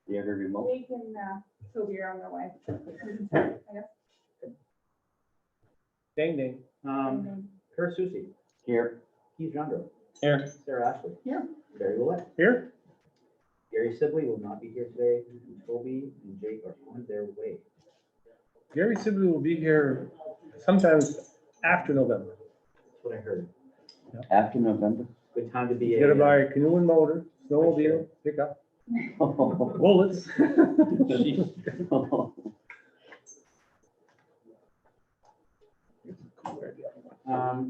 The other remote. They can, Toby, you're on their way. Ding ding. Kurt Susi, Here. Keith Jondo, Here. Sarah Ashley. Here. Barry Willett. Here. Gary Sibley will not be here today. Toby and Jake are on their way. Gary Sibley will be here sometimes after November. That's what I heard. After November. Good time to be You gotta buy a canoe and motor, snowmobile, pickup, bullets.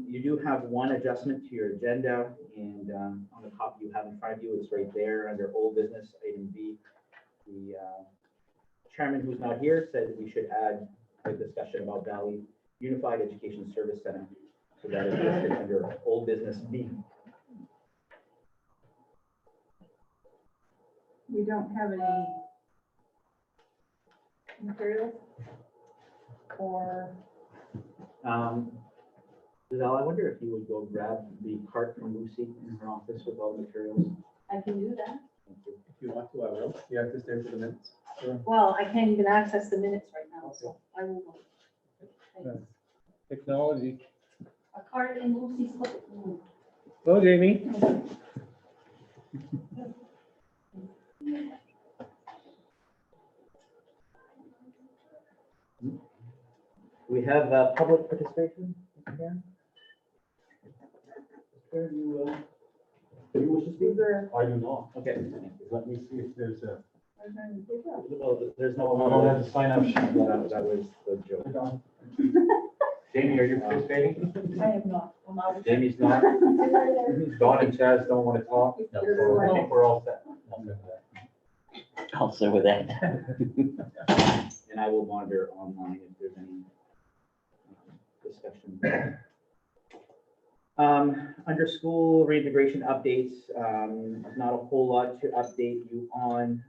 You do have one adjustment to your agenda, and on the copy you have in front of you, it's right there under old business, item B. The chairman, who's not here, said we should add a discussion about Valley Unified Education Service Center. So that is listed under old business B. We don't have any materials or, Giselle, I wonder if you would go grab the cart from Lucy in her office with all the materials. I can do that. Thank you. If you want to, I will. You have to stay for the minutes. Well, I can't even access the minutes right now, so I will go. Thanks. Technology. A card in Lucy's book. Hello, Jamie. We have public participation. Mr. Chairman? Mr. Chair, do you wish to speak? I do not. Okay. Let me see if there's a. Well, there's no. I don't have to sign up. That was the joke. Jamie, are you participating? I have not. I'm out of- Jamie's not. Dawn and Chaz don't want to talk? No. So I think we're all set. I'll sit with that. And I will monitor online if there's any discussion. Under school reintegration updates, not a whole lot to update you on.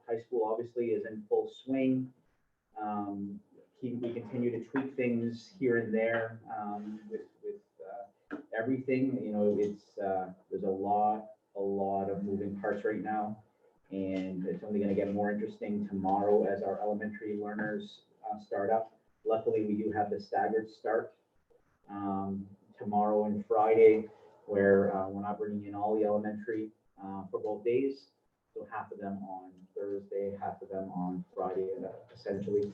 High school obviously is in full swing. We continue to tweak things here and there with everything. You know, it's there's a lot of moving parts right now, and it's only going to get more interesting tomorrow as our elementary learners start up. Luckily, we do have the staggered start tomorrow and Friday, where we're not bringing in all the elementary for both days. So half of them on Thursday, half of them on Friday, essentially.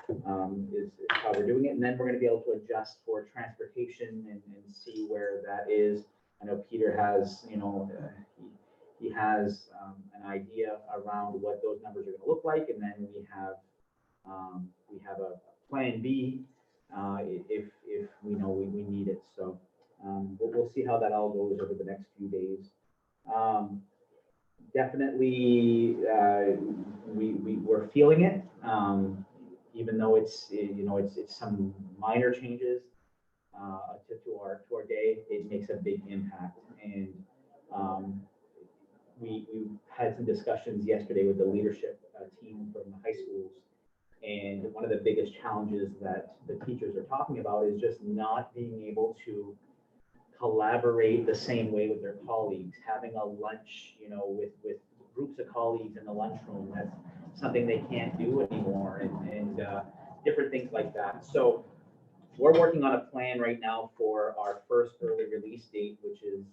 Is how we're doing it. And then we're going to be able to adjust for transportation and see where that is. I know Peter has, you know, he has an idea around what those numbers are going to look like. And then we have a plan B if we know we need it. So we'll see how that all goes over the next few days. Definitely, we're feeling it. Even though it's some minor changes to our day, it makes a big impact. And we had some discussions yesterday with the leadership team from the high schools, and one of the biggest challenges that the teachers are talking about is just not being able to collaborate the same way with their colleagues. Having a lunch, you know, with groups of colleagues in the lunchroom, that's something they can't do anymore, and different things like that. So we're working on a plan right now for our first early release date, which is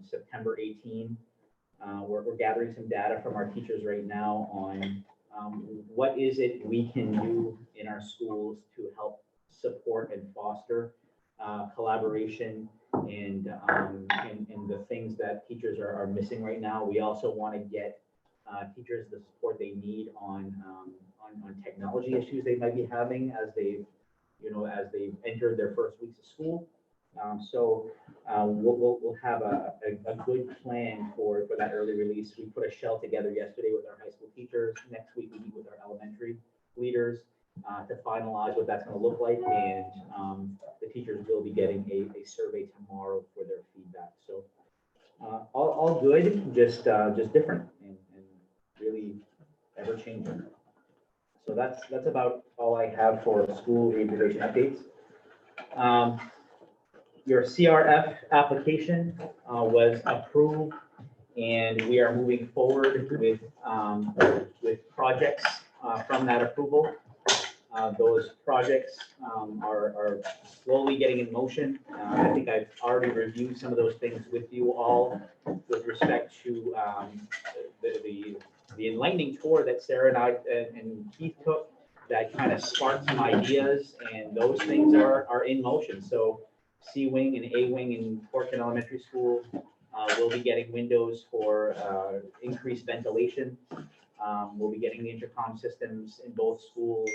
September 18. We're gathering some data from our teachers right now on what is it we can do in our schools to help support and foster collaboration and the things that teachers are missing right now. We also want to get teachers the support they need on technology issues they might be having as they've entered their first weeks of school. So we'll have a good plan for that early release. We put a shell together yesterday with our high school teachers. Next week we meet with our elementary leaders to finalize what that's going to look like, and the teachers will be getting a survey tomorrow for their feedback. So all good, just different and really ever changing. So that's about all I have for school reintegration updates. Your CRF application was approved, And we are moving forward with projects from that approval. Those projects are slowly getting in motion. I think I've already reviewed some of those things with you all with respect to the enlightening tour that Sarah and I and Keith took that kind of sparked some ideas, and those things are in motion. So C wing and A wing in Portland Elementary School will be getting windows for increased ventilation. We'll be getting the intercom systems in both schools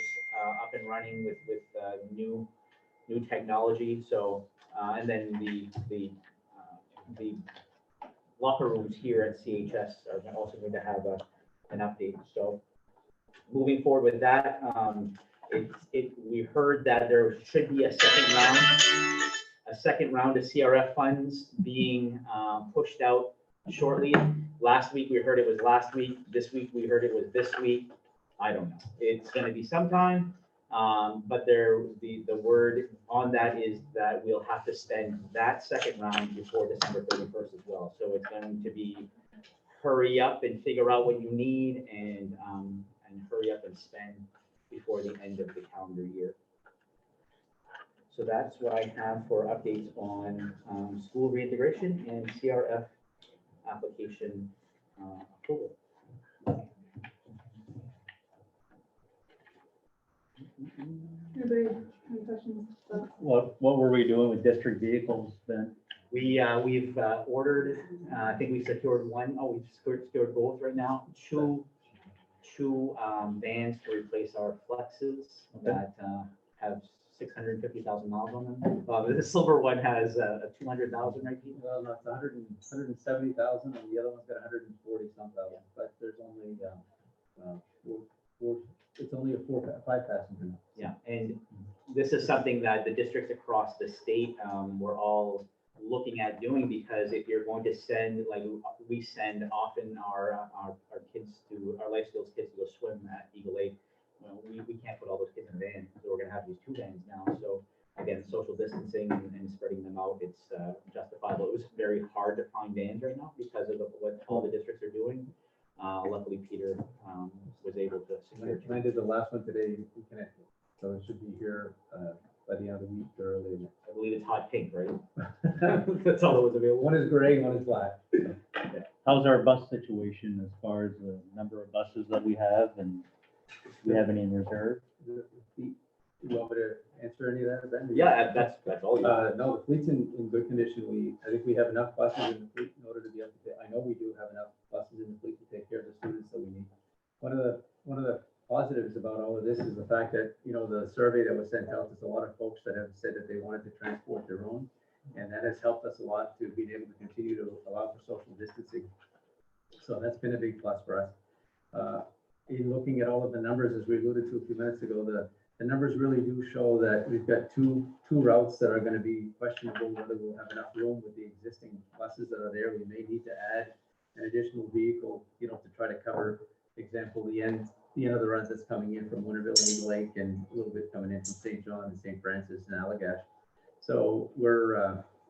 up and running with new technology. So and then the locker rooms here at CHS are also going to have an update. So moving forward with that, we heard that there should be a second round of CRF funds being pushed out shortly. Last week we heard it was last week. This week we heard it was this week. I don't know. It's going to be sometime, but the word on that is that we'll have to spend that second round before December 31st as well. So it's going to be hurry up and figure out what you need and hurry up and spend before the end of the calendar year. So that's what I have for updates on school reintegration and CRF application approval. Anybody, any questions? What were we doing with district vehicles then? We've ordered, I think we secured one. Oh, we've secured both right now. Two vans to replace our Flexes that have 650,000 miles on them. The silver one has 200,000, right? Pete? Well, no, it's 170,000, and the other one's got 140 some thousand, but there's only it's only a 5 passenger. Yeah, and this is something that the districts across the state were all looking at doing, because if you're going to send, like we send often our kids to, our life skills kids to go swim at Eagle Lake, we can't put all those kids in a van, so we're gonna have these 2 vans now. So again, social distancing and spreading them out, it's justifiable. It was very hard to find vans right now because of what all the districts are doing. Luckily, Peter was able to secure. When I did the last one today, we connected, so it should be here by the end of the week or early. I believe it's hot pink, right? That's all that was available. One is gray, one is black. How's our bus situation as far as the number of buses that we have, and do we have any in reserve? You want me to answer any of that, Ben? Yeah, that's all you. No, the fleet's in good condition. I think we have enough buses in the fleet in order to be able to, I know we do have enough buses in the fleet to take care of the students that we need. One of the positives about all of this is the fact that, the survey that was sent out, there's a lot of folks that have said that they wanted to transport their own, and that has helped us a lot to be able to continue to allow for social distancing. So that's been a big plus for us. In looking at all of the numbers, as we alluded to a few minutes ago, the numbers really do show that we've got two routes that are going to be questionable whether we'll have enough room with the existing buses that are there. We may need to add an additional vehicle, to try to cover, example, the end of the runs that's coming in from Winterville and Eagle Lake, and a little bit coming in from St. John and St. Francis and Allagash. So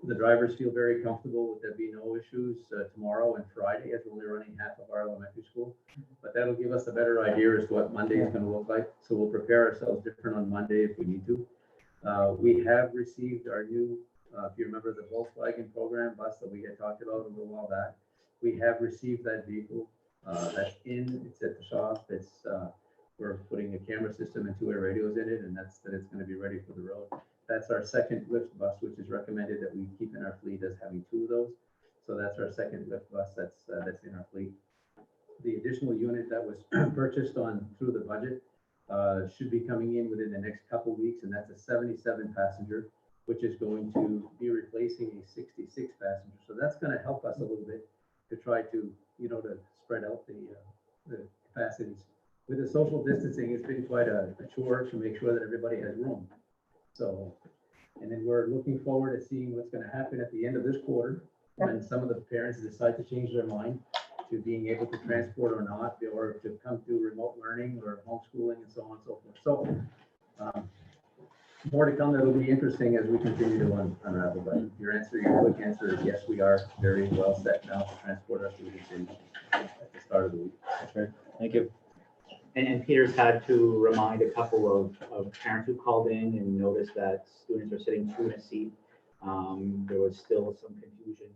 the drivers feel very comfortable with there being no issues tomorrow and Friday, as we're only running half of our elementary school. But that'll give us a better idea as to what Monday is going to look like. So we'll prepare ourselves different on Monday if we need to. We have received our new, if you remember the Volkswagen program bus that we had talked about a little while back, we have received that vehicle. That's it's at the shop. We're putting a camera system and 2-way radios in it, and it's going to be ready for the road. That's our second lift bus, which is recommended that we keep in our fleet as having 2 of those. So that's our second lift bus that's in our fleet. The additional unit that was purchased through the budget should be coming in within the next couple weeks, and that's a 77 passenger, which is going to be replacing a 66 passenger. So that's going to help us a little bit to try to, to spread out the capacities. With the social distancing, it's been quite a chore to make sure that everybody has room. So, and then we're looking forward to seeing what's going to happen at the end of this quarter when some of the parents decide to change their mind to being able to transport or not, or to come to remote learning or homeschooling and so on and so forth. So more to come that'll be interesting as we continue to unravel, but your quick answer is yes, we are very well set now to transport our students in at the start of the week. That's right. Thank you. And Peter's had to remind a couple of parents who called in and noticed that students are sitting two in a seat. There was still some confusion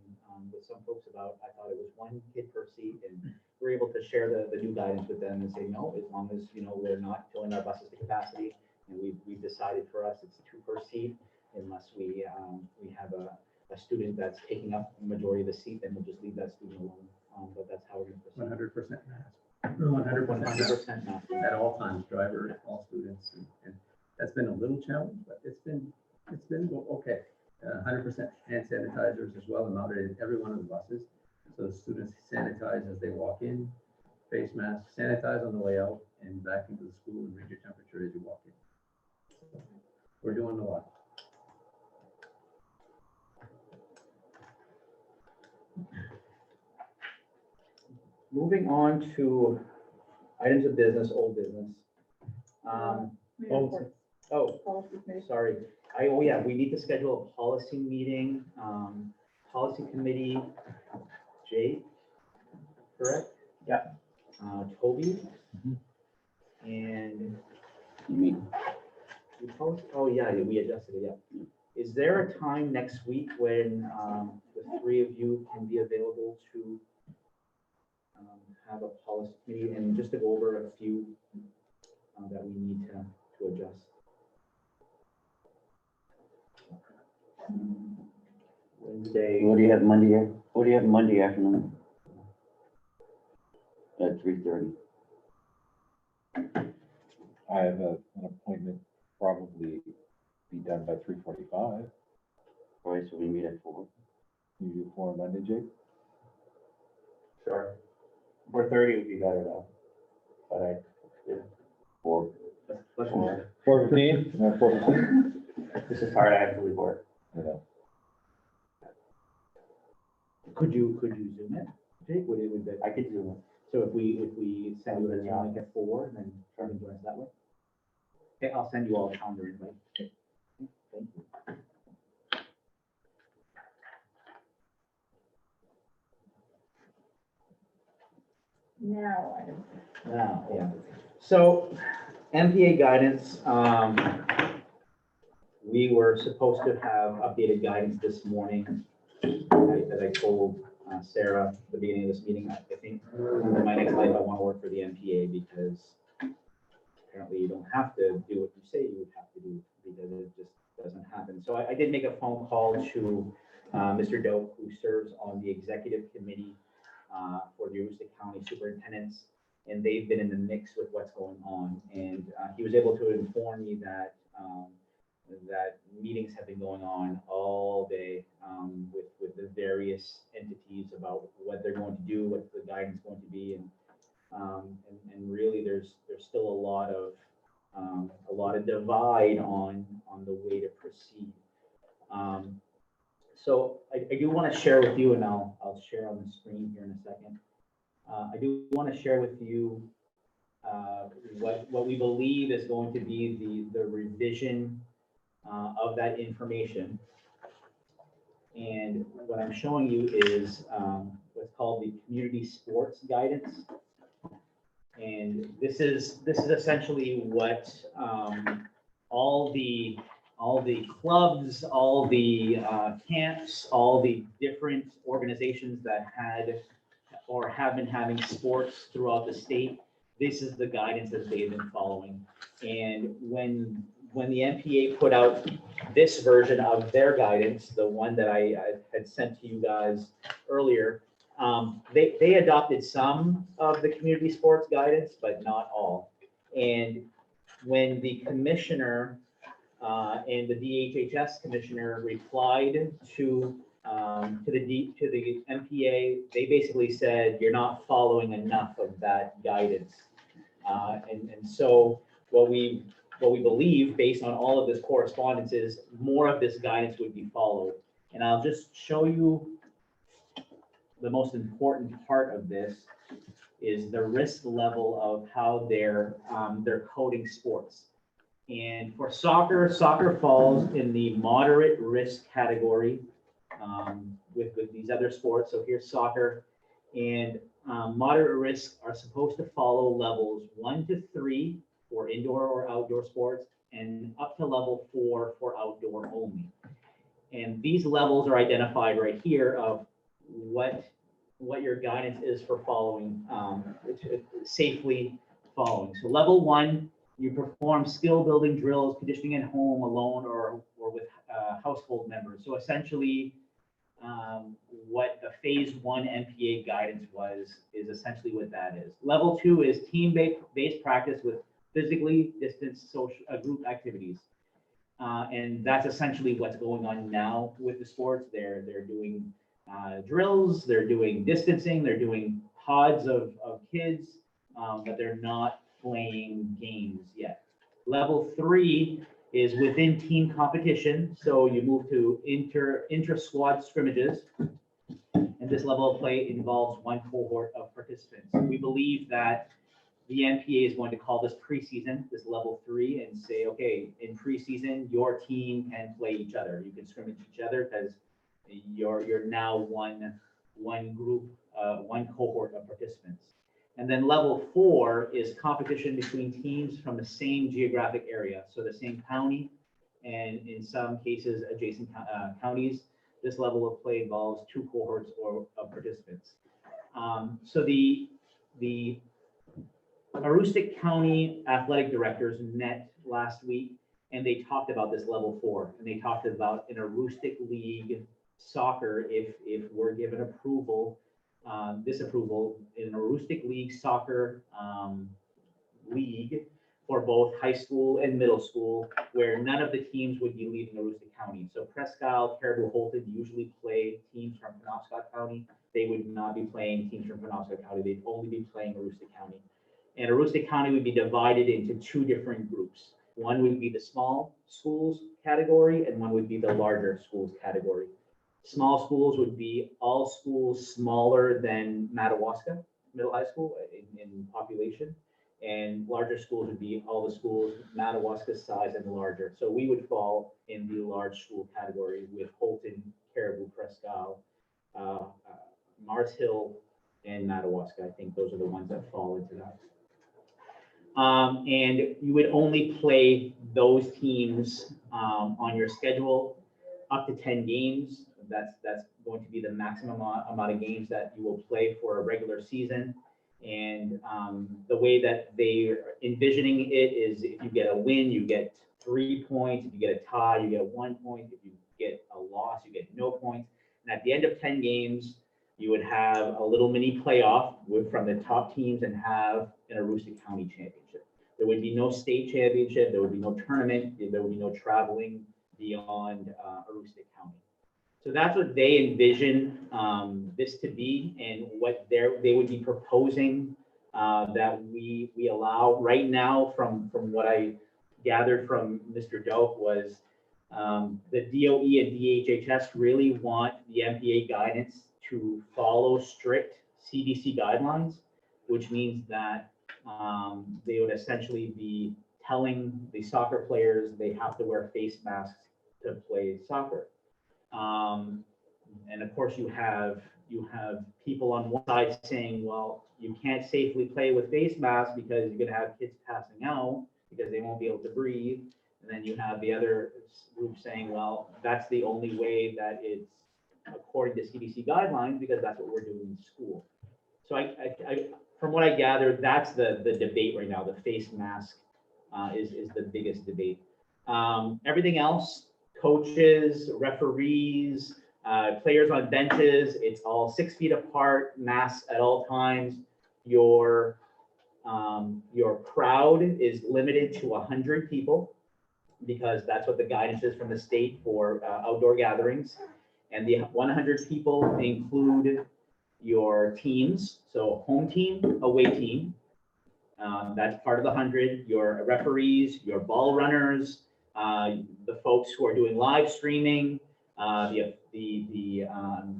with some folks about, I thought it was one kid per seat, and we're able to share the new guidance with them and say, no, as long as, we're not filling our buses to capacity, and we've decided for us, it's two per seat, unless we have a student that's taking up the majority of the seat, then we'll just leave that student alone. But that's how we're going to proceed. 100% mask. 100% 100% mask. at all times, driver, all students, and that's been a little challenge, but it's been okay. 100% hand sanitizers as well, mounted in every one of the buses. So the students sanitize as they walk in, face masks, sanitize on the way out, and back into the school and read your temperature as you walk in. So we're doing a lot. Moving on to items of business, old business. We have reports. Oh, Policy committee. sorry. We need to schedule a policy meeting, policy committee, Jake, correct? Yeah. Toby. Mhm. And You mean, we adjusted it, yeah. Is there a time next week when the three of you can be available to have a policy meeting and just to go over a few that we need to adjust? Wednesday. What do you have Monday afternoon? At 3:30. I have an appointment, probably be done by 3:45. All right, so we meet at 4. You do 4 on Monday, Jake? sure. 4:30 would be better though. But I, yeah. 4. Let's- 4:15? 4:15? This is hard, I have to leave work. You know, Could you Zoom it, Jake? Would that? I could do So if we send you a Zoom link at 4, then you can join us that way? Okay, I'll send you all a calendar invite. Okay, thank you. Now, items. Yeah. So MPA guidance, we were supposed to have updated guidance this morning. As I told Sarah at the beginning of this meeting, I think in my next life, I want to work for the MPA because apparently you don't have to do what you say you would have to do because it just doesn't happen. So I did make a phone call to Mr. Doak, who serves on the executive committee for the Aroostook County Superintendents, and they've been in the mix with what's going on. And he was able to inform me that that meetings have been going on all day with the various entities about what they're going to do, what the guidance is going to be, and really there's still a lot of divide on the way to proceed. So I do want to share with you, and I'll share on the screen here in a second. I do want to share with you what we believe is going to be the revision of that information. And what I'm showing you is what's called the community sports guidance. And this is essentially what all the clubs, all the camps, all the different organizations that had or have been having sports throughout the state, this is the guidance that they've been following. And when the MPA put out this version of their guidance, the one that I had sent to you guys earlier, they adopted some of the community sports guidance, but not all. And when the commissioner and the DHHS commissioner replied to the MPA, they basically said, you're not following enough of that guidance. And so what we believe based on all of this correspondence is more of this guidance would be followed. And I'll just show you the most important part of this is the risk level of how they're coding sports. And for soccer, soccer falls in the moderate risk category with these other sports. So here's soccer. And moderate risk are supposed to follow levels 1 to 3 for indoor or outdoor sports, and up to level 4 for outdoor only. And these levels are identified right here of what your guidance is for following, safely following. So level 1, you perform skill building drills, conditioning at home, alone, or with household members. So essentially, what the phase 1 MPA guidance is essentially what that is. Level 2 is team-based practice with physically distanced social group activities. And that's essentially what's going on now with the sports. They're doing drills, they're doing distancing, they're doing pods of kids, but they're not playing games yet. Level 3 is within team competition. So you move to inter-squad scrimmages. And this level of play involves one cohort of participants. We believe that the NPA is going to call this preseason, this level 3, and say, okay, in preseason, your team can play each other. You can scrimmage each other because you're now one group, one cohort of participants. And then level 4 is competition between teams from the same geographic area, so the same county, and in some cases, adjacent counties. This level of play involves 2 cohorts of participants. So the Aroostook County athletic directors met last week, and they talked about this level 4, and they talked about an Aroostook League soccer, if we're given approval, this approval, in an Aroostook League soccer league for both high school and middle school, where none of the teams would be leaving Aroostook County. So Presque Isle, Caribou, Holton usually play teams from Penobscot County. They would not be playing teams from Penobscot County. They'd only be playing Aroostook County. And Aroostook County would be divided into 2 different groups. One would be the small schools category, and one would be the larger schools category. Small schools would be all schools smaller than Madawaska Middle High School in population. And larger schools would be all the schools Madawaska's size and larger. So we would fall in the large school category with Holton, Caribou, Presque Isle, Mars Hill, and Madawaska. I think those are the ones that fall into that. And you would only play those teams on your schedule up to 10 games. That's going to be the maximum amount of games that you will play for a regular season. And the way that they're envisioning it is, if you get a win, you get 3 points. If you get a tie, you get 1 point. If you get a loss, you get no points. And at the end of 10 games, you would have a little mini playoff from the top teams and have an Aroostook County championship. There would be no state championship. There would be no tournament. There would be no traveling beyond Aroostook County. So that's what they envision this to be, and what they would be proposing that we allow. Right now, from what I gathered from Mr. Doak, was the DOE and DHHS really want the MPA guidance to follow strict CDC guidelines, which means that they would essentially be telling the soccer players they have to wear face masks to play soccer. And of course, you have people on one side saying, well, you can't safely play with face masks because you're going to have kids passing out because they won't be able to breathe. And then you have the other group saying, well, that's the only way that it's according to CDC guidelines, because that's what we're doing in school. So I from what I gathered, that's the debate right now. The face mask is the biggest debate. Everything else, coaches, referees, players on benches, it's all 6 feet apart, masks at all times. Your crowd is limited to 100 people, because that's what the guidance is from the state for outdoor gatherings. And the 100 people include your teams, so home team, away team. That's part of the 100. Your referees, your ball runners, the folks who are doing live streaming, the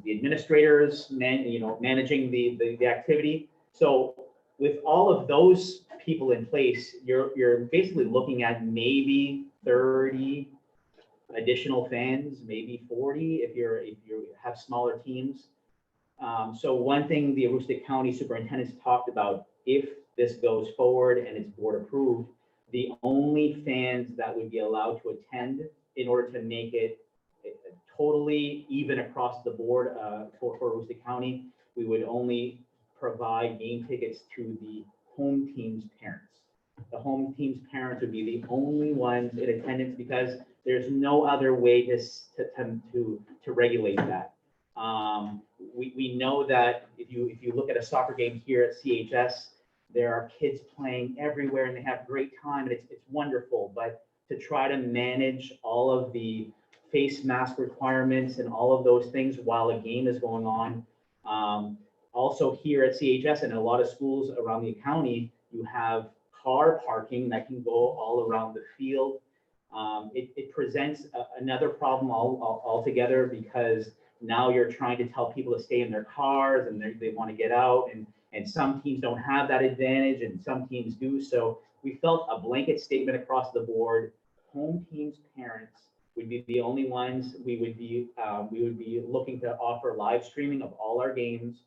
administrators, managing the activity. So with all of those people in place, you're basically looking at maybe 30 additional fans, maybe 40 if you have smaller teams. So one thing the Aroostook County Superintendent's talked about, if this goes forward and it's board approved, the only fans that would be allowed to attend in order to make it totally even across the board for Aroostook County, we would only provide game tickets to the home team's parents. The home team's parents would be the only ones in attendance because there's no other way to regulate that. We know that if you look at a soccer game here at CHS, there are kids playing everywhere and they have great time and it's wonderful. But to try to manage all of the face mask requirements and all of those things while a game is going on. Also here at CHS and a lot of schools around the county, you have car parking that can go all around the field. It presents another problem altogether because now you're trying to tell people to stay in their cars and they want to get out and some teams don't have that advantage and some teams do. So we felt a blanket statement across the board, home teams' parents would be the only ones we would be looking to offer live streaming of all our games.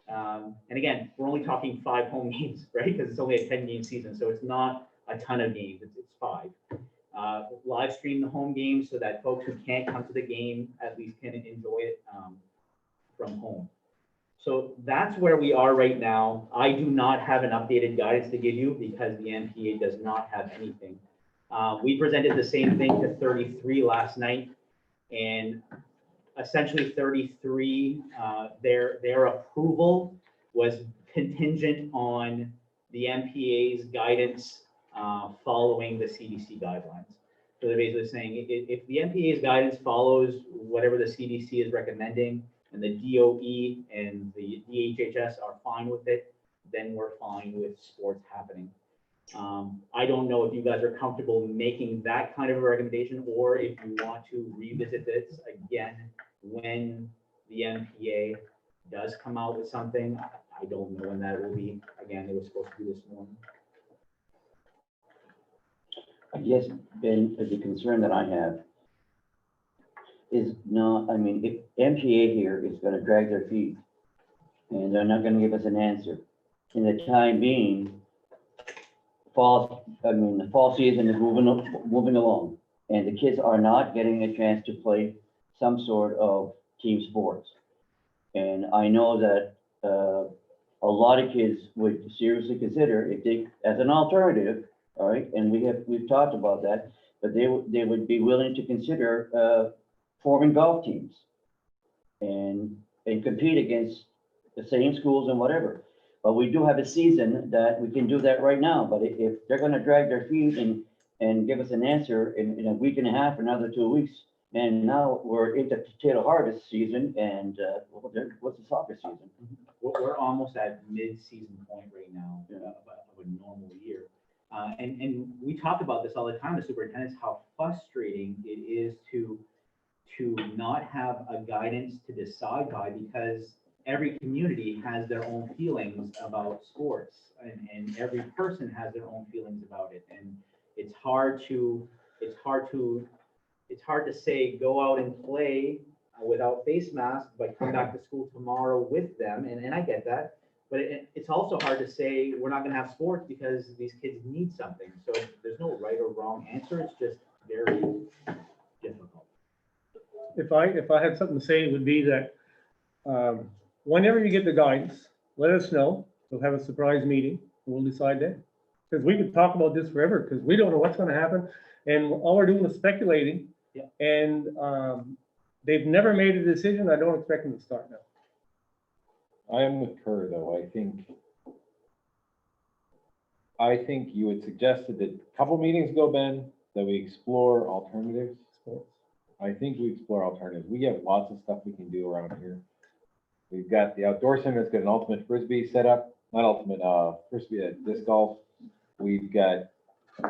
And again, we're only talking 5 home games, right? Because it's only a 10-game season, so it's not a ton of games. It's 5. Live stream the home games so that folks who can't come to the game at least can enjoy it from home. So that's where we are right now. I do not have an updated guidance to give you because the MPA does not have anything. We presented the same thing to 33 last night, and essentially 33, their approval was contingent on the MPA's guidance following the CDC guidelines. So they're basically saying if the MPA's guidance follows whatever the CDC is recommending and the DOE and the DHHS are fine with it, then we're fine with sports happening. I don't know if you guys are comfortable making that kind of a recommendation or if you want to revisit this again when the MPA does come out with something. I don't know when that will be. Again, it was supposed to be this morning. I guess, Ben, the concern that I have is not, I mean, if MPA here is gonna drag their feet and they're not gonna give us an answer. In the time being, the fall season is moving along and the kids are not getting a chance to play some sort of team sports. And I know that a lot of kids would seriously consider if they, as an alternative, all right, and we've talked about that, but they would be willing to consider forming golf teams and compete against the same schools and whatever. But we do have a season that we can do that right now. But if they're going to drag their feet and give us an answer in a week and a half, another 2 weeks, and now we're into potato harvest season, and what's the soccer season? We're almost at mid-season point right now of a normal year. And we talk about this all the time, the superintendents, how frustrating it is to not have a guidance to decide by because every community has their own feelings about sports and every person has their own feelings about it. And it's hard to say, go out and play without face masks, but come back to school tomorrow with them. And I get that. But it's also hard to say we're not going to have sports because these kids need something. So there's no right or wrong answer. It's just very difficult. If I had something to say, it would be that whenever you get the guidance, let us know. We'll have a surprise meeting. And we'll decide then. Because we could talk about this forever because we don't know what's going to happen. And all we're doing is speculating. Yeah. And they've never made a decision. I don't expect them to start now. I am with Kerr, though. I think you had suggested that a couple meetings ago, Ben, that we explore alternatives. I think we explore alternatives. We have lots of stuff we can do around here. We've got the outdoor center that's got an ultimate frisbee set up, not ultimate frisbee, disc golf. We've got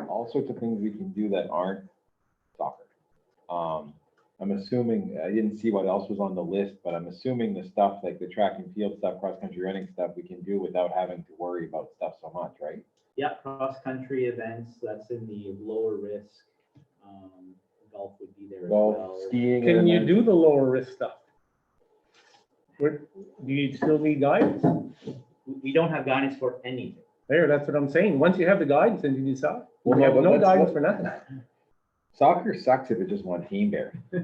all sorts of things we can do that aren't soccer. I'm assuming, I didn't see what else was on the list, but I'm assuming the stuff like the track and field stuff, cross-country running stuff, we can do without having to worry about stuff so much, right? Yeah, cross-country events, that's in the lower risk. Golf would be there as Golf, well. skiing. Can and you then- do the lower risk stuff? Do you still need guidance? We don't have guidance for anything. There, that's what I'm saying. Once you have the guidance, then you decide. Well, We no, have but no let's- guidance for nothing. Soccer sucks if it's just one team, Barry. I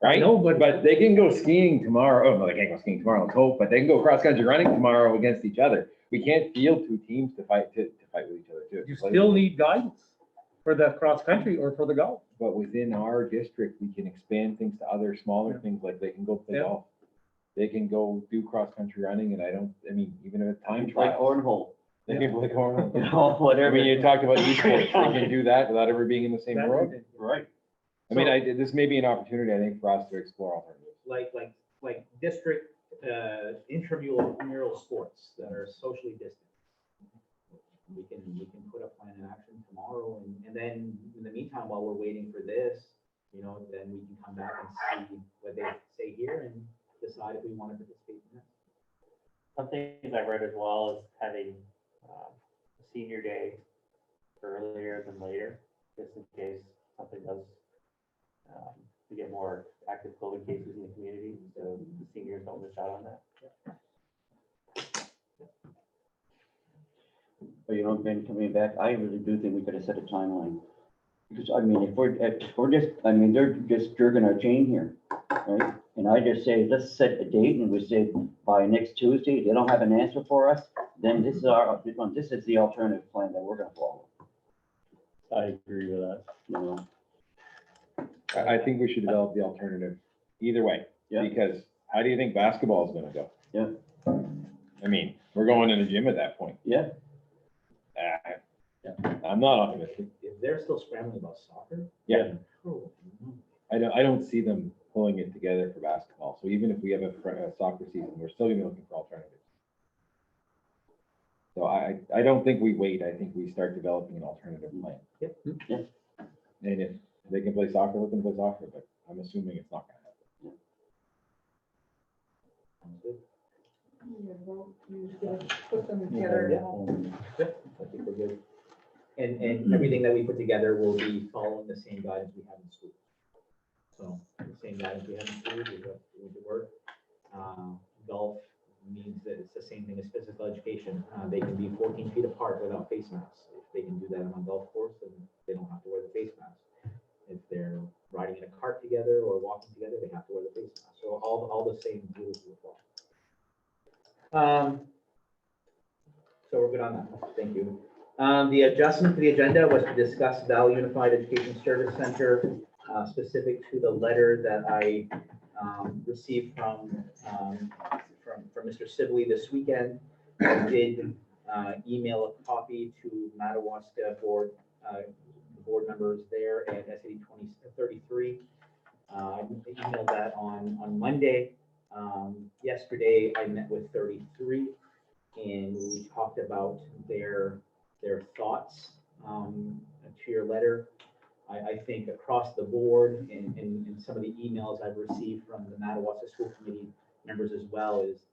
Right? know, but They can go skiing tomorrow. Oh, no, they can't go skiing tomorrow, let's hope, but they can go cross-country running tomorrow against each other. We can't field two teams to fight with each other too. you still need guidance for the cross-country or for the golf. But within our district, we can expand things to other smaller Yeah. things, like they can go play Yeah. golf. They can go do cross-country running, and even if it's time Like trials, cornhole, they can play cornhole. you know, I whatever. mean, you talked about esports, they can do that without ever being in the same world. Right. I mean, this may be an opportunity, I think, for us to explore alternatives. Like district, intramural sports that are socially distant. We can put a plan in action tomorrow, and then in the meantime, while we're waiting for this, then we can come back and see what they say here and decide if we want to participate in it. Some things I've read as well is having a senior day earlier than later, just in case something does, we get more active COVID cases in the community, so the seniors don't miss out on that. But Ben, coming back, I really do think we could have set a timeline. Because, I mean, if we're just, I mean, they're just jerking our chain here, right? And I just say, let's set a date, and we say by next Tuesday, if they don't have an answer for us, then this is the alternative plan that we're gonna follow, I agree with that. you know? I think we should develop the alternative either way. Yeah. Because how do you think basketball is gonna go? Yeah. I mean, we're going in a gym at that point. Yeah, I'm not optimistic. If they're still scrambling about soccer. Yeah. Oh, no. I don't see them pulling it together for basketball. So even if we have a soccer season, we're still gonna be looking for alternatives. So I don't think we wait. I think we start developing an alternative plan. Yep. Yeah. And if they can play soccer, let them play soccer, but I'm assuming it's not gonna happen. Sounds good. Put them together. Yeah, I think we're good. And everything that we put together will be following the same guidance we have in school. So the same guidance we have in school would work. Golf means that it's the same thing as physical education. They can be 14 feet apart without face masks. If they can do that on a golf course, then they don't have to wear the face mask. If they're riding in a cart together or walking together, they have to wear the face mask. So all the same rules will apply. So we're good on that. Thank you. The adjustment to the agenda was to discuss Valley Unified Education Service Center, specific to the letter that I received from Mr. Sibley this weekend. I did email a copy to Madawaska board members there at SAD 2033. I emailed that on Monday. Yesterday, I met with 33, and we talked about their thoughts to your letter. I think across the board, and some of the emails I've received from the Madawaska School Committee members as well, is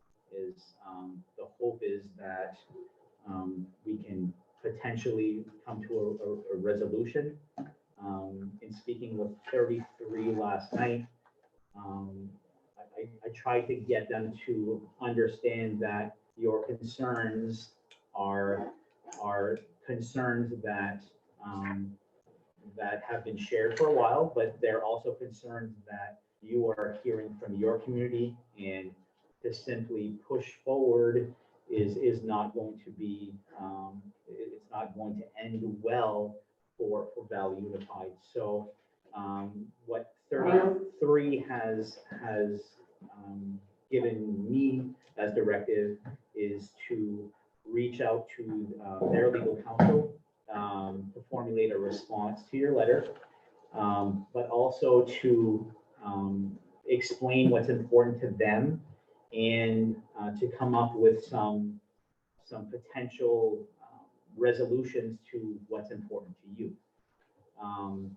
the hope is that we can potentially come to a resolution. In speaking with 33 last night, I tried to get them to understand that your concerns are concerns that that have been shared for a while, but they're also concerns that you are hearing from your community, and to simply push forward is not going to be it's not going to end well for Valley Unified. So what 33 has given me as directive is to reach out to their legal counsel to formulate a response to your letter, but also to explain what's important to them, and to come up with some potential resolutions to what's important to you.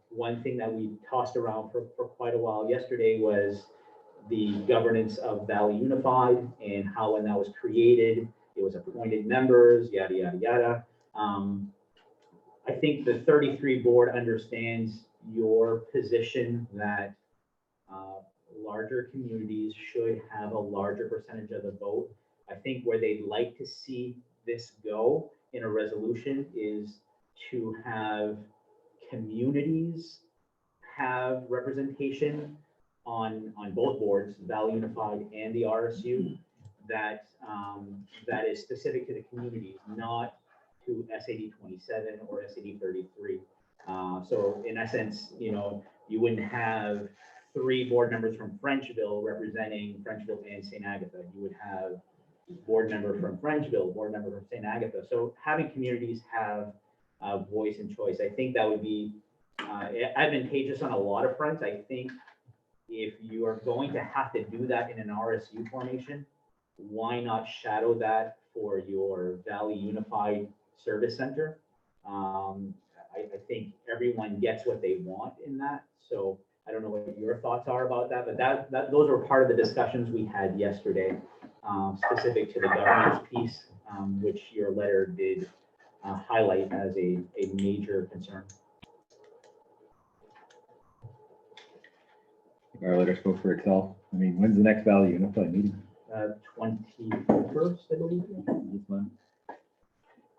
One thing that we tossed around for quite a while yesterday was the governance of Valley Unified and how when that was created, it was appointed members, yada, yada, yada. I think the 33 board understands your position that larger communities should have a larger percentage of the vote. I think where they'd like to see this go in a resolution is to have communities have representation on both boards, Valley Unified and the RSU, that that is specific to the communities, not to SAD27 or SAD33. So in essence, you know, you wouldn't have 3 board members from Frenchville representing Frenchville and St. Agatha. You would have board member from Frenchville, board member from St. Agatha. So having communities have voice and choice, I think that would be advantageous on a lot of fronts. I think if you are going to have to do that in an RSU formation, why not shadow that for your Valley Unified Service Center? I think everyone gets what they want in that. So I don't know what your thoughts are about that, but those were part of the discussions we had yesterday, specific to the governance piece, which your letter did highlight as a major concern. Our letter spoke for itself. I mean, when's the next Valley Unified meeting? 21st, I believe. This month?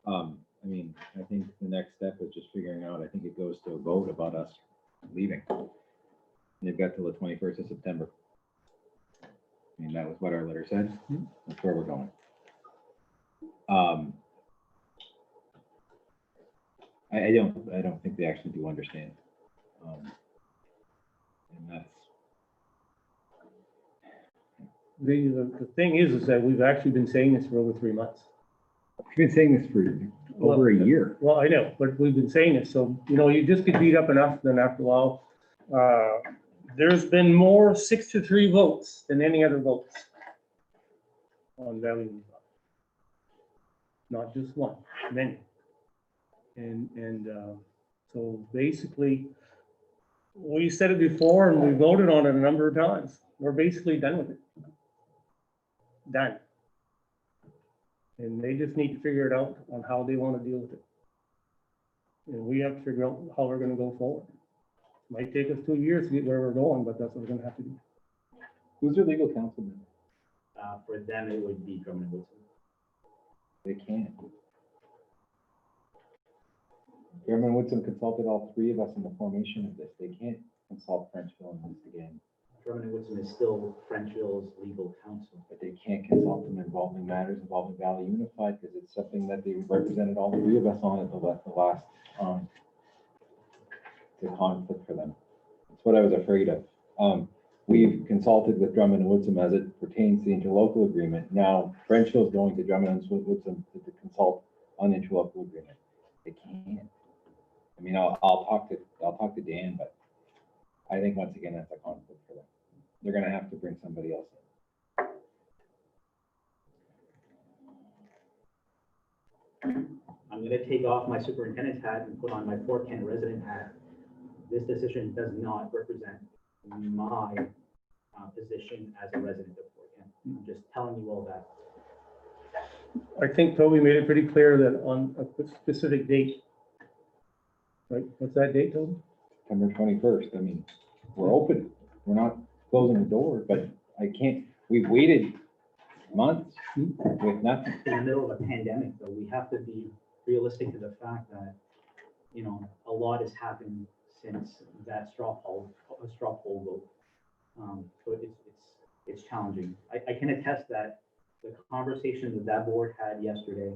I mean, I think the next step is just figuring out, I think it goes to a vote about us leaving. They've got till the 21st of September. I mean, that was what our letter said. That's where we're going. I don't think they actually do understand. And that's, The thing is that we've actually been saying this for over 3 months. we've been saying this for over a year. Well, I know, but we've been saying this, so, you know, you just get beat up enough, then after a while, there's been more 6-3 votes than any other votes on Valley Unified. Not just one, many. And so basically, we said it before and we voted on it a number of times. We're basically done with it. Done. And they just need to figure it out on how they want to deal with it. And we have to figure out how we're gonna go forward. Might take us 2 years to get where we're going, but that's what we're gonna have to do. Who's their legal counsel then? For them, it would be Drummond Woodson. They can't. Drummond Woodson consulted all 3 of us in the formation of this. They can't consult Frenchville on this again. Drummond Woodson is still Frenchville's legal counsel. But they can't consult them involving matters involving Valley Unified because it's something that they represented all 3 of us on at the last it's a conflict for them. That's what I was afraid of. We've consulted with Drummond and Woodson as it pertains to the interlocal agreement. Now Frenchville is going to Drummond and Woodson to consult on the interlocal agreement. They can't. I mean, I'll talk to Dan, but I think once again that's a conflict for them. They're going to have to bring somebody else in. I'm going to take off my superintendent's hat and put on my Fort Kent resident hat. This decision does not represent my position as a resident of Fort Kent. I'm just telling you all that. I think Toby made it pretty clear that on a specific date. Right, what's that date, Toby? September 21st. I mean, we're open. We're not closing the door, but I can't, we've waited months with nothing. In the middle of a pandemic, though, we have to be realistic to the fact that, you know, a lot has happened since that straw poll vote. So it's challenging. I can attest that the conversation that board had yesterday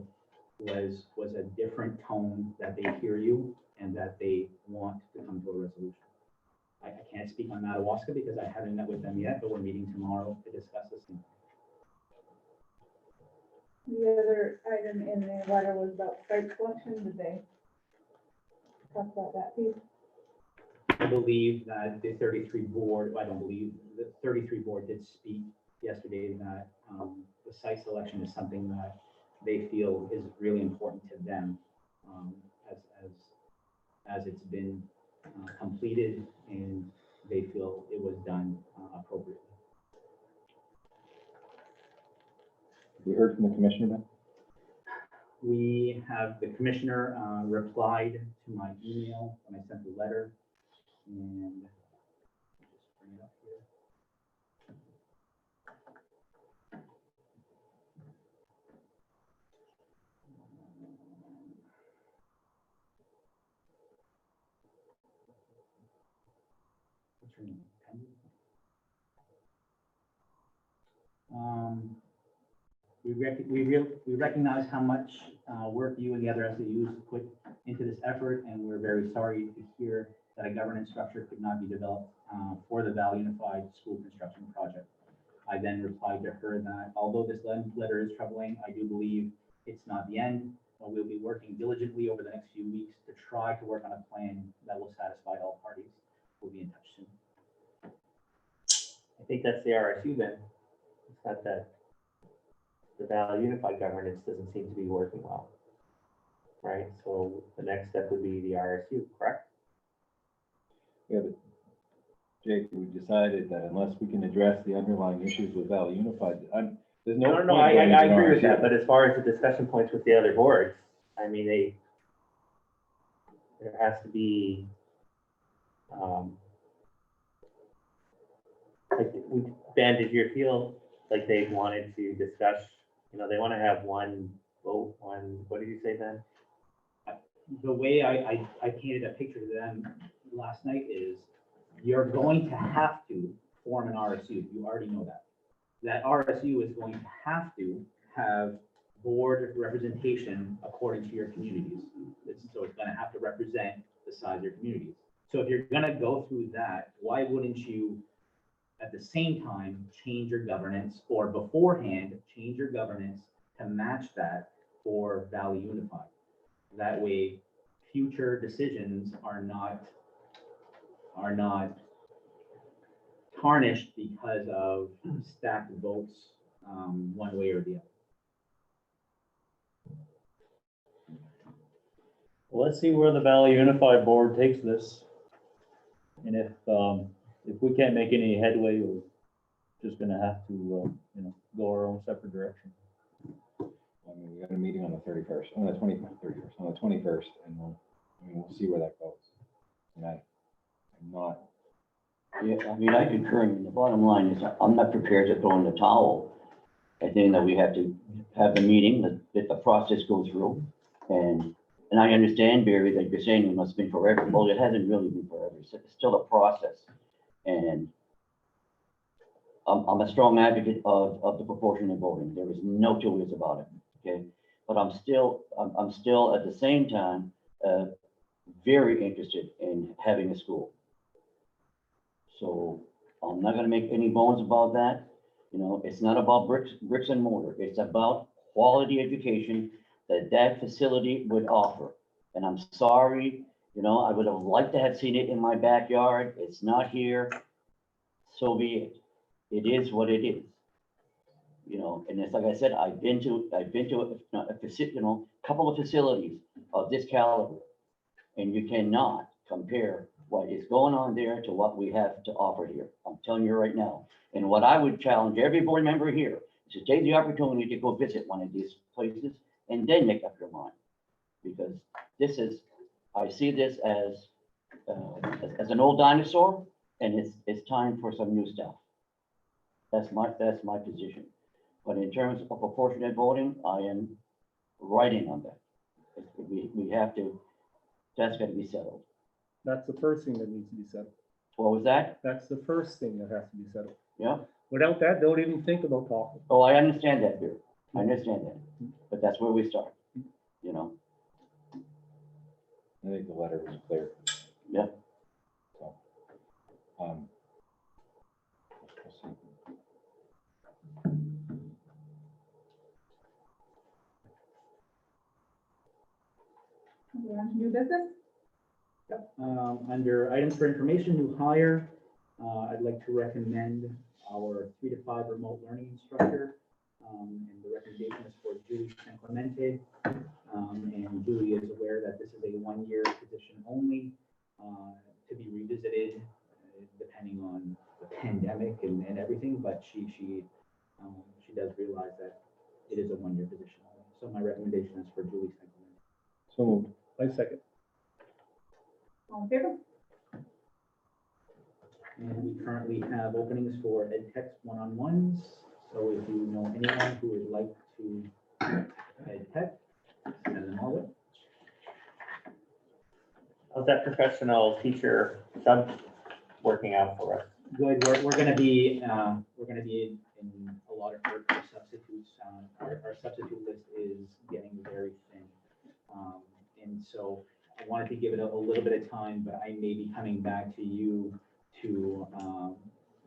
was a different tone, that they hear you and that they want to come to a resolution. I can't speak on Madawaska because I haven't met with them yet, but we're meeting tomorrow to discuss this. The other item in the letter was about site selection. Did they talk about that piece? I believe that the 33 board, I don't believe, the 33 board did speak yesterday that the site selection is something that they feel is really important to them, as it's been completed and they feel it was done appropriately. We heard from the commissioner, Ben? We have, the commissioner replied to my email when I sent the letter, and just bring it up here. What's her name? We recognize how much work you and the other SAUs put into this effort, and we're very sorry to hear that a governance structure could not be developed for the Valley Unified School Construction Project. I then replied to her that although this letter is troubling, I do believe it's not the end. We'll be working diligently over the next few weeks to try to work on a plan that will satisfy all parties. We'll be in touch soon. I think that's the RSU then. It's not that the Valley Unified Governance doesn't seem to be working well. Right, so the next step would be the RSU, correct? Yeah, but Jake, we decided that unless we can address the underlying issues with Valley Unified, there's no. No, point I going into an agree with RSU. that, but as far as the discussion points with the other boards, I mean, there has to be, Ben, did you feel like they wanted to discuss, they want to have one vote, what did you say then? The way I painted a picture to them last night is you're going to have to form an RSU. You already know that. That RSU is going to have board representation according to your communities. So it's going to have to represent the size of your communities. So if you're going to go through that, why wouldn't you at the same time change your governance, or beforehand change your governance to match that for Valley Unified? That way, future decisions are not tarnished because of stacked votes one way or the other. Well, let's see where the Valley Unified Board takes this. And if we can't make any headway, we're just gonna have to, go our own separate direction. I mean, we got a meeting on the 31st, on the 21st, and we'll see where that goes. And I'm not. Yeah, I mean, I concur. The bottom line is I'm not prepared to throw in the towel. I think that we have to have the meeting, let the process go through. And I understand, Barry, that you're saying it must have been forever. Well, it hasn't really been forever. It's still a process. And I'm a strong advocate of the proportionate voting. There is no two ways about it, okay? But I'm still at the same time, very interested in having a school. So I'm not gonna make any bones about that. It's not about bricks and mortar. It's about quality education that facility would offer. And I'm sorry, I would have liked to have seen it in my backyard. It's not here. So be it. It is what it is. And it's like I said, I've been to a couple of facilities of this caliber, and you cannot compare what is going on there to what we have to offer here. I'm telling you right now. And what I would challenge every board member here is to take the opportunity to go visit one of these places and then make up your mind. Because I see this as an old dinosaur, and it's time for some new stuff. That's my position. But in terms of proportionate voting, I am writing on that. We have to, that's got to be settled. That's the first thing that needs to be settled. What was that? That's the first thing that has to be settled. Yeah. Without that, don't even think about talking. Oh, I understand that, Bill. I understand that. But that's where we start, I think the letter was clear. Yeah. So, we'll see. New business? Under items for information, new hire, I'd like to recommend our 3 to 5 remote learning instructor. And the recommendation is for Julie San Clemente. And Julie is aware that this is a 1-year position only to be revisited, depending on the pandemic and everything, but she does realize that it is a one-year position. So my recommendation is for Julie Stankelman. So moved. I second. All in favor? And we currently have openings for ed tech one-on-ones. So if you know anyone who would like to ed tech, send them our way. How's that professional teacher sub working out for us? Good, we're gonna be in a lot of our substitutes. Our substitute list is getting very thin. And so I wanted to give it a little bit of time, but I may be coming back to you to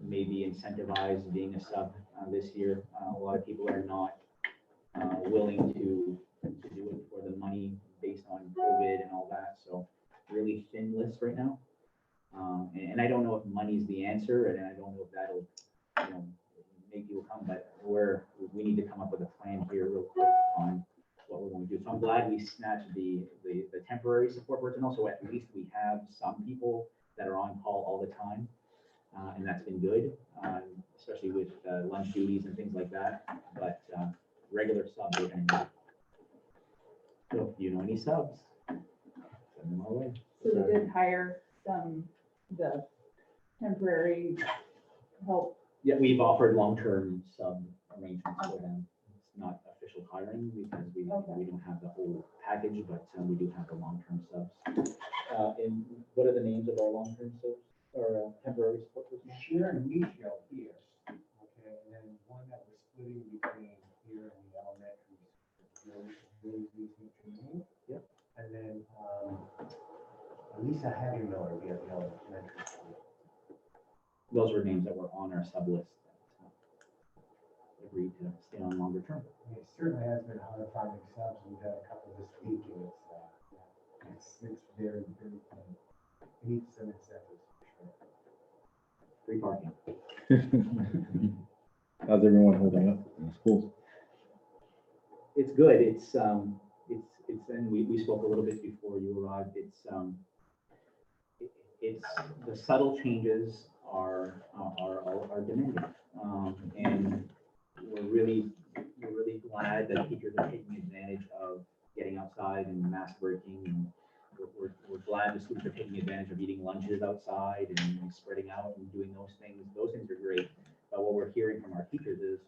maybe incentivize being a sub this year. A lot of people are not willing to do it for the money based on COVID and all that. So really thin list right now. And I don't know if money's the answer, and I don't know if that'll, make people come, but we need to come up with a plan here real quick on what we're going to do. So I'm glad we snatched the temporary support personnel, so at least we have some people that are on call all the time, and that's been good, especially with lunch duties and things like that. But regular subs are going to need. So if you know any subs, send them our way. So we did hire the temporary help. Yeah, we've offered long-term sub arrangements for them. It's not official hiring because we don't have the whole package, but we do have the long-term subs. And what are the names of our long-term subs or temporary support personnel? Sharon Michelle here, okay, and then one that we're splitting between here and the elementary. Yep. And then, Lisa Heavy Miller, we have the elementary school. Those were names that were on our sub list that agreed to stay on longer term. It certainly has been hard finding subs. We've had a couple this week, and it's very, very thin. We need some incentives for sure. Free parking. How's everyone holding up in the schools? It's good. It's and we spoke a little bit before you arrived. It's the subtle changes are demanding, and we're really glad that teachers are taking advantage of getting outside and mask breaking, and we're glad the students are taking advantage of eating lunches outside and spreading out and doing those things. Those things are great. But what we're hearing from our teachers is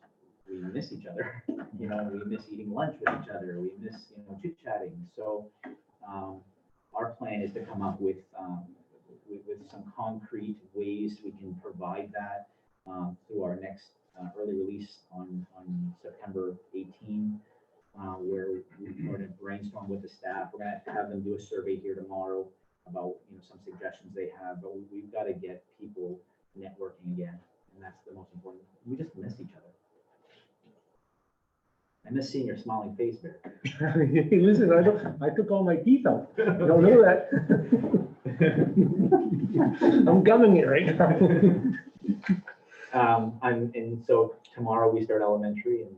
we miss each other. We miss eating lunch with each other. We miss chit chatting. So our plan is to come up with some concrete ways we can provide that through our next early release on September 18, where we're going to brainstorm with the staff. We're going to have them do a survey here tomorrow about some suggestions they have, but we've got to get people networking again, and that's the most important. We just miss each other. I miss seeing your smiling face, Bear. Listen, I took all my teeth out. You don't know that. I'm gumming it right now. And so tomorrow we start elementary, and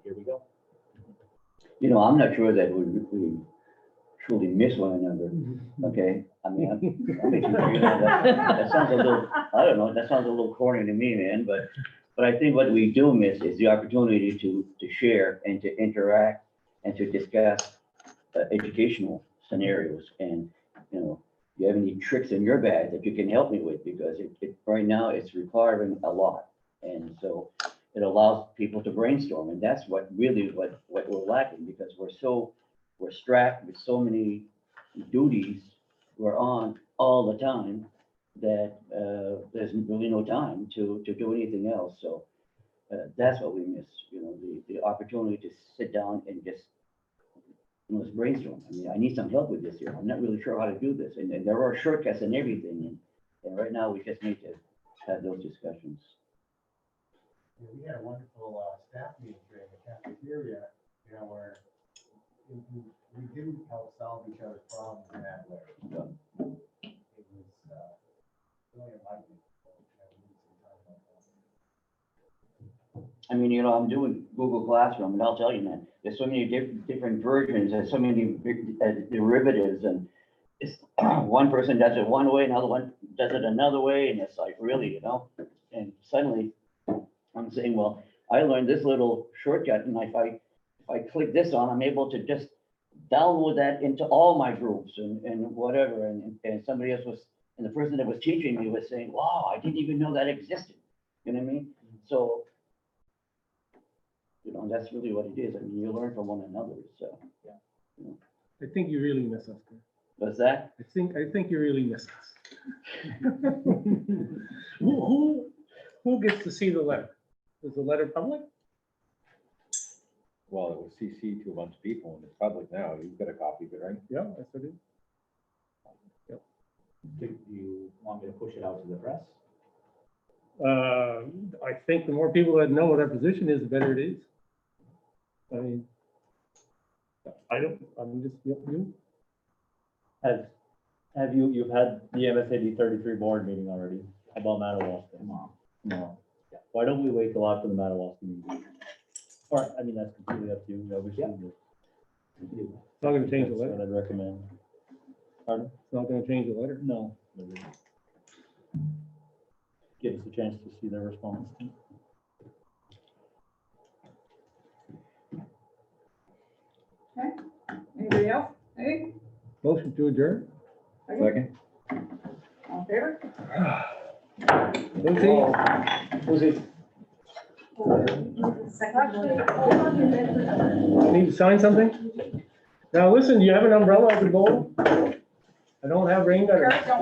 here we go. I'm not sure that we truly miss one another, okay? I mean, I'm making sure that sounds a little, I don't know, that sounds a little corny to me, man, but I think what we do miss is the opportunity to share and to interact and to discuss educational scenarios. And, do you have any tricks in your bag that you can help me with? Because right now it's requiring a lot. And so it allows people to brainstorm. And that's what we're lacking, because we're strapped with so many duties we're on all the time that there's really no time to do anything else. So that's what we miss, the opportunity to sit down and just let's brainstorm. I mean, I need some help with this here. I'm not really sure how to do this. And there are shortcuts and everything. And right now we just need to have those discussions. Yeah, we had a wonderful staff meeting during the cafeteria, where we didn't help solve each other's problems in that way. It was really enlightening. I mean, I'm doing Google Classroom, and I'll tell you, man, there's so many different versions, and so many derivatives, and it's, one person does it one way, another one does it another way, and it's like, really, you know? And suddenly, I'm saying, well, I learned this little shortcut, and if I click this on, I'm able to just download that into all my groups and whatever, and somebody else was, and the person that was teaching me was saying, wow, I didn't even know that existed, you know what I mean? So, you know, that's really what it is, I mean, you learn from one another, so. I think you really miss us. Chris. What's that? I think you really miss us. Who gets to see the letter? Is the letter public? Well, it was CC to a bunch of people and it's public now. You've got a copy of it, right? Yeah, that's what it is. Do you want me to push it out to the press? I think the more people that know what our position is, the better it is. I mean, I'm just, you, Have you've had the MSAD 33 board meeting already about Madawaska? Tomorrow. No. Why don't we wait till after the Madawaska meeting? Or, I mean, that's completely up to you, obviously. but it's not gonna change the that's letter. what I'd recommend. Pardon? It's not gonna change the letter. No. Give us a chance to see their response. Anybody else? Hey, Motion to adjourn. Second? all in favor? Lucy, Actually, hold on a minute. need to sign something? Now, listen, do you have an umbrella I could borrow? I don't have rain gutters. Kurt, don't